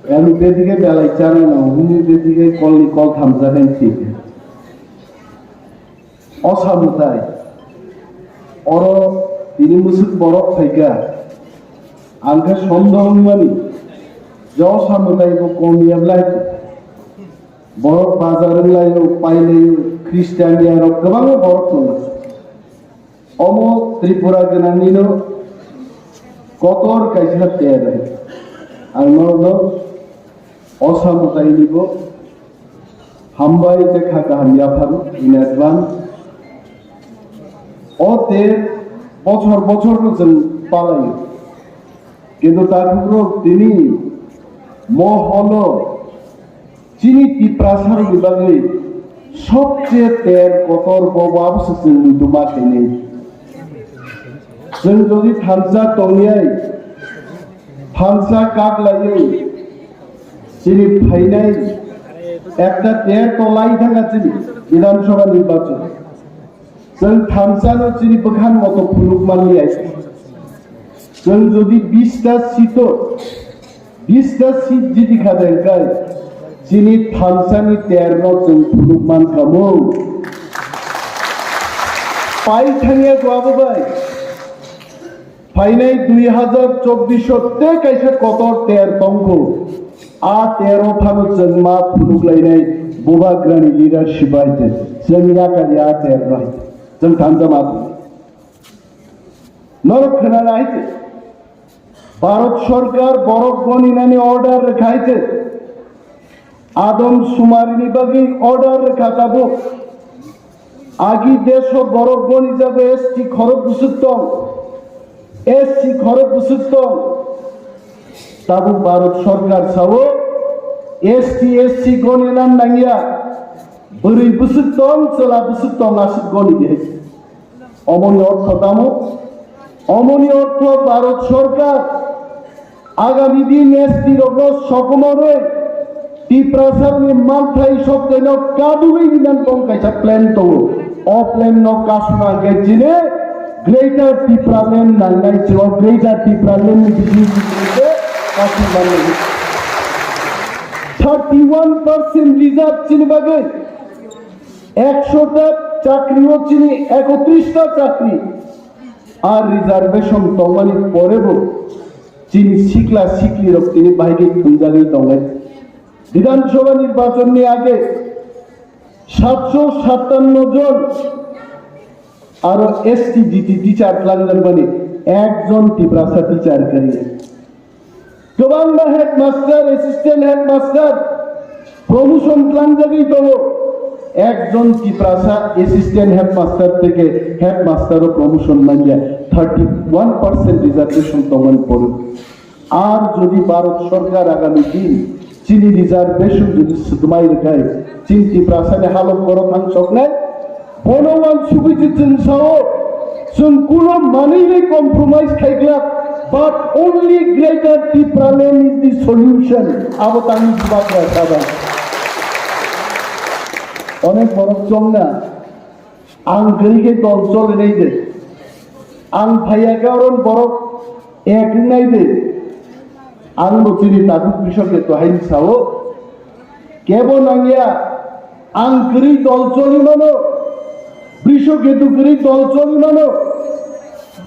এলুকে দিকে বেলাই চানে না হুনিদের দিকে কলনি কল থামজা ঠিক অসামতাই অর তিনি মুসুক বরফ থাইকা आंखो सन्देह मानी जो सामुदाय को कमियाब्ला बरफ बाजार पाइले ख्रिस्टानिया गोबां बरफ दं अम त्रिपुरा गोनांनिनो कतर कायसा तेर आंनो असामुदायनिबो हामबाय देखा गाहामिया फारु इन एडभान्स अ तेर बछर बछर जों पालायो কিন্তু তার তিনি মহল চিনি পিপ্রাসার বিভাগে সবচেয়ে তের কতর ববাবসে দুমা খাইনে जों যদি থামসা তংয়াই থামসা কাক লাইয়ে চিনি ফাইনাই একটা তের তলাই থাকা চিনি বিধানসভা নির্বাচন जों থামসানো চিনি বখান মতো ফুলুক মানি আইছে जों যদি 20টা সিট জিতি খাদেন কাই যিনি থামসানি 13 जों ফুলুকমান কামো পাই থাঙ্গে গোয়াবাই ফাইনাই 2024 তে কাইসা কত 13 তঙ্গ आ 13 ফানো जों मा ফুলুকলাইনাই बोबाग्रानि लिडारशिप आइते जोंनिया कारिया 13 जों थामजा मा नरक खोनाना आइते भारत सरकार बरफ गणिनानि अर्डार रेखाइते आदम सुमारिनि बागै अर्डार रेखा जाबो आगि देश बरफ गणि जाबो एसटी खरब बुसुत्तम एससी खरब बुसुत्तम ताबो भारत सरकार सावो एससी गणिना नांगिया बोरै बुसुत्तम चला बुसुत्तम आसि गणि दे अमनि अर्थ दामो अमनि अर्थ भारत सरकार आगामी दिन एसटी रग सकमरे टिप्रासारनि मानथाय सबदेनो कादुबै बिनान पंकायसा प्लेन तो अ प्लेन न कासना गेजिने ग्रेटर टिप्रालेन नांनाय जो ग्रेटर टिप्रालेन बिजिनेसके कासना 31% रिजार्व चिनि बागै 100টা চাকরিও চিনি 31টা চাকরি আর রিজার্ভেশন তমানি পরেবো চিনি শিখলা শিখলি রক্তিনি বাইরে খুঁজাগি তঙ্গাই বিধানসভা নির্বাচন নিয়ে আগে 757 জন আর এসটি জিটি টিচার প্ল্যান মানে একজন টিপ্রাসা টিচার করিয়ে গোবাং headmaster assistant headmaster promotion plan জাগি তো একজন টিপ্রাসা অ্যাসিস্ট্যান্ট হেডমাস্টার থেকে হেডমাস্টারও প্রমোশন মাইয়া 31% রিজার্ভেশন তমান পড়ে আর যদি ভারত সরকার আগামী দিন চিনি রিজার্ভেশন যদি সুদমাই রেখায় চিন টিপ্রাসানে হালক করো থাং সকলে বনমান সুবিচিতন সাও जों कुनो मानिले कम्प्रोमाइज खाइग्ला but only greater टिप्रालेन is the solution आबो तानि बाथ्रा जाबाय অনেক বরফ চল না আং গরিকে দল চলে নেই দে আং ভাইয়া কারণ বরফ এক নাই দে আং বচিনি তাকু কৃষকে তো হাইন সাও কেব নাঙ্গিয়া আং গরি দল চলি মানো কৃষকে তো গরি দল চলি মানো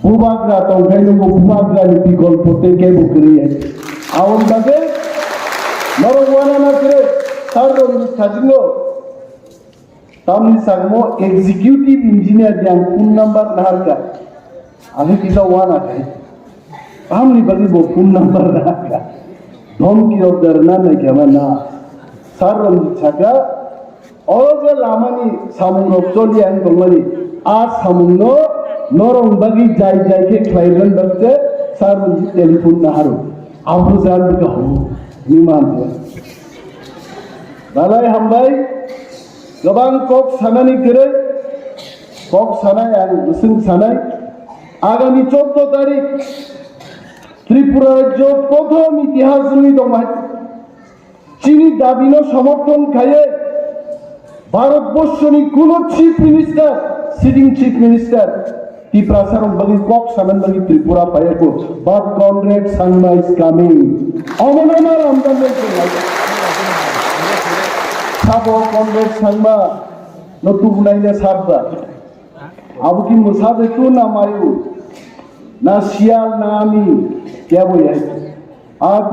বুবাগ্রা তো গাইনো বুবাগ্রা নি বিকল্পতে কেব করি আউন লাগে নরওয়ানা না করে তার সাজিনো तामनि सागमो एग्जीक्यूटिव इंजीनियर दियां फोन नंबर नारका आगे किसा वाना है तामनि बगी बो फोन नंबर नारका धमकी ऑर्डरना नहीं क्या ना सारन छागा ओजे लामानि सामुन चलि आं दंगनि आ सामुनो नरम बगी जाय जाय के क्लाइरन बगजे सारन टेलीफोन नाहारो आबो जान बगा हो निमान दालाय हमबाय गोबां कक सानानि गोरै कक सानाय आरो गुसुं सानाय आगामी 14 तारिख त्रिपुरा राज्य प्रथम इतिहास जुनि दंमोन चिनि दाबिनो समर्थन खाये भारतबर्षनि कोनो chief minister sitting chief minister Tipra sarong bagi kok sanan bagi Tripura payako. But Conrad Sangma is coming. Omonona lamdan lagi. Sabo Conrad Sangma no tu bunainya sabda. Abu ki musab itu na mayu. Na sial na ami. Kya boya?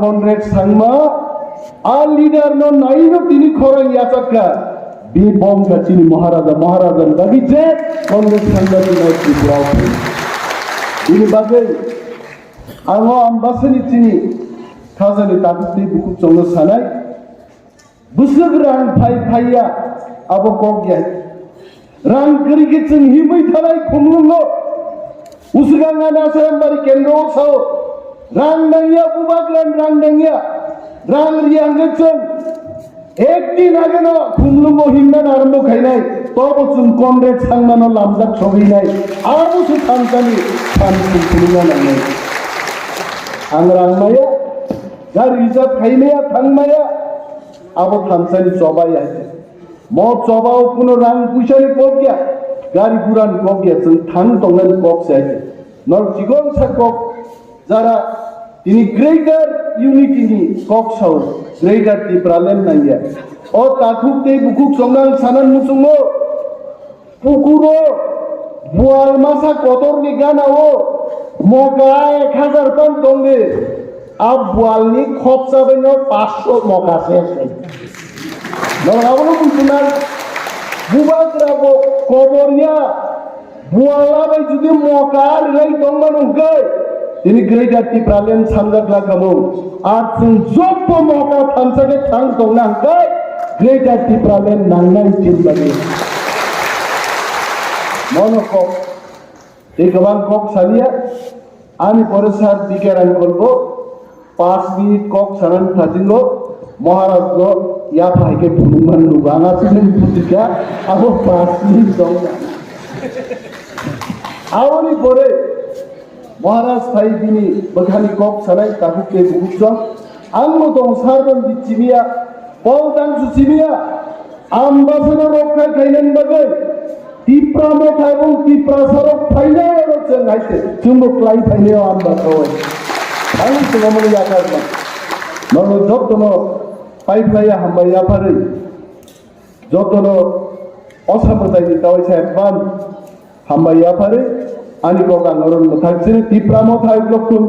Conrad Sangma leader no naino tini khorang yachaka. Be bomb gachini Maharaja bagi je Congress Sangma ni naik Tripura. Ini bagai ango ambasani tini khazani takuti buku chonglo sanai. Busuk rang phai abo kok ya. Rang keri ke chung himai thalai khumlungo. Usganga na sambari kendro sao. Rang nangya bubagran rang nangya. Rang riang ke chung एक दिन आगे ना खुमलुंगो हिंदा नारंबो खाइनाय तब चुन Conrad सांगमानो लामजाक सगैनाय आरो से थानसानि थानसिम खुलुंगा नांनाय आं रांमाया जा रिजार्व खाइनाया थांमाया आबो थानसानि चबाया म चबाव कुनो रां पुइसानि कब गया गारि गुरानि कब गया जों थां दंनानि कब जाय नर जिगन साकक जारा ini greater unity ni kok sau greater Tripura land nangya o takuk te bukuk songang sanan musungo pukuro bual masa kotor ni gana o moga 1000 ton dongge ab bual ni khop sabe no 500 moga se no awlo busunan bubagrabo kobornya buala bai judi moga rai dongmanu gai ini greater Tripura land samjak lagamu atun joppo moka thamsake thang tongnang kai greater Tripura land nangnai tin bagi mono kok ekabang kok salia ani pore sar dikeran korbo 5 minit kok saran thajingo Maharaj lo ya bhaike phulungan luganga sinen putika abo 5 minit dongna awoni pore Maharaj Thai bini baghani kok sanai takuk te bukujang angmo dong sarban di cimia poldang su cimia ambassador rokha kainan bagai Tripura mo thaibong Tripura sarok phaile ro chang haite chumbo klai phaile ambassador ang sumo ya karma no jotno pipeline hamba ya pare jotno osamodai ni tawai saban hamba ya pare ani kok angorun mothak sini Tripura mo thaib lokun